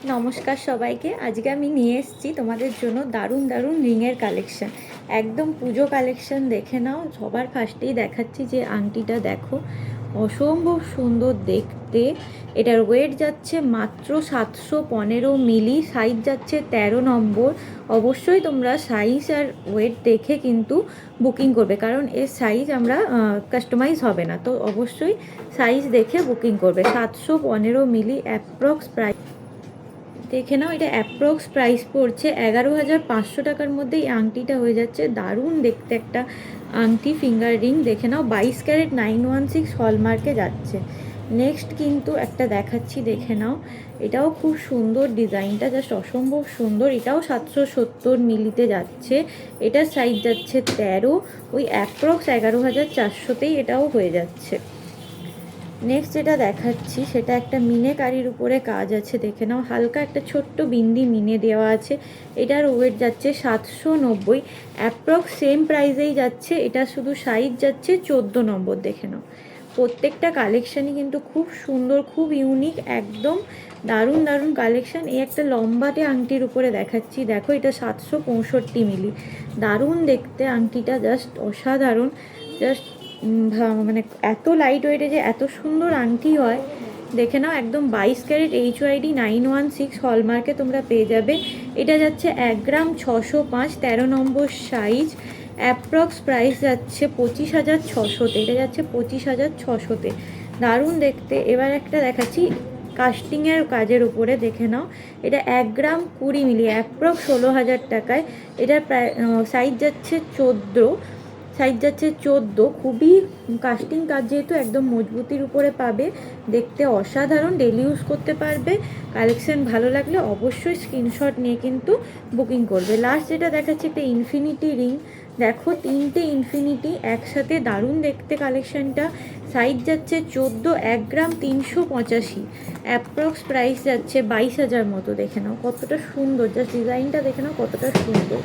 নমস্কার সবাইকে। আজকে আমি নিয়ে এসেছি তোমাদের জন্য দারুণ দারুণ রিংয়ের কালেকশন, একদম পুজো কালেকশন। দেখে নাও, সবার ফার্স্টেই দেখাচ্ছি যে আংটিটা দেখো, অসম্ভব সুন্দর দেখতে। এটার ওয়েট যাচ্ছে মাত্র 715 মিলি, সাইজ যাচ্ছে 13 নম্বর। অবশ্যই তোমরা সাইজ আর ওয়েট দেখে কিন্তু বুকিং করবে, কারণ এর সাইজ আমরা কাস্টমাইজ হবে না, তো অবশ্যই সাইজ দেখে বুকিং করবে। 715 মিলি অ্যাপ্রক্স প্রাইস দেখে নাও। এটা অ্যাপ্রক্স প্রাইস পড়ছে 11,500 টাকার মধ্যে এই আংটিটা হয়ে যাচ্ছে। দারুণ দেখতে একটা আংটি, ফিঙ্গার রিং। দেখে নাও 22 ক্যারেট 916 হলমার্কে যাচ্ছে। নেক্সট কিন্তু একটা দেখাচ্ছি, দেখে নাও। এটাও খুব সুন্দর, ডিজাইনটা জাস্ট অসম্ভব সুন্দর। এটাও 770 মিলিতে যাচ্ছে। এটার সাইজ যাচ্ছে 13, ওই অ্যাপ্রক্স 11,400তেই এটাও হয়ে যাচ্ছে। নেক্সট যেটা দেখাচ্ছি সেটা একটা মিনেকারির উপরে কাজ আছে, দেখে নাও। হালকা একটা ছোট্ট বিন্দি মিনে দেওয়া আছে। এটার ওয়েট যাচ্ছে 790, অ্যাপ্রক্স সেম প্রাইসেই যাচ্ছে। এটা শুধু সাইজ যাচ্ছে 14 নম্বর। দেখে নাও, প্রত্যেকটা কালেকশানই কিন্তু খুব সুন্দর, খুব ইউনিক, একদম দারুণ দারুণ কালেকশান। এই একটা লম্বাটে আংটির উপরে দেখাচ্ছি, দেখো। এটা 765 মিলি, দারুণ দেখতে আংটিটা, জাস্ট অসাধারণ। জাস্ট মানে এত লাইট ওয়েটে যে এত সুন্দর আংটি হয়, দেখে নাও। একদম 22 ক্যারেট HYD 916 হলমার্কে তোমরা পেয়ে যাবে। এটা যাচ্ছে 1 গ্রাম 605, 13 নম্বর সাইজ। অ্যাপ্রক্স প্রাইস যাচ্ছে 25,600তে। এটা যাচ্ছে 25,600তে, দারুণ দেখতে। এবার একটা দেখাচ্ছি কাস্টিংয়ের কাজের উপরে, দেখে নাও। এটা 1 গ্রাম 20 মিলি, অ্যাপ্রক্স 16,000 টাকায়। এটার সাইজ যাচ্ছে 14, সাইজ যাচ্ছে 14। খুবই কাস্টিং কাজ, যেহেতু একদম মজবুতির উপরে পাবে, দেখতে অসাধারণ, ডেলি ইউজ করতে পারবে। কালেকশন ভালো লাগলে অবশ্যই স্ক্রিনশট নিয়ে কিন্তু বুকিং করবে। লাস্ট যেটা দেখাচ্ছি একটা ইনফিনিটি রিং, দেখো 3টে ইনফিনিটি একসাথে, দারুণ দেখতে কালেকশনটা। সাইজ যাচ্ছে 14, 1 গ্রাম 385, অ্যাপ্রক্স প্রাইস যাচ্ছে 22,000 মতো। দেখে নাও কতটা সুন্দর, জাস্ট ডিজাইনটা দেখে নাও কতটা সুন্দর।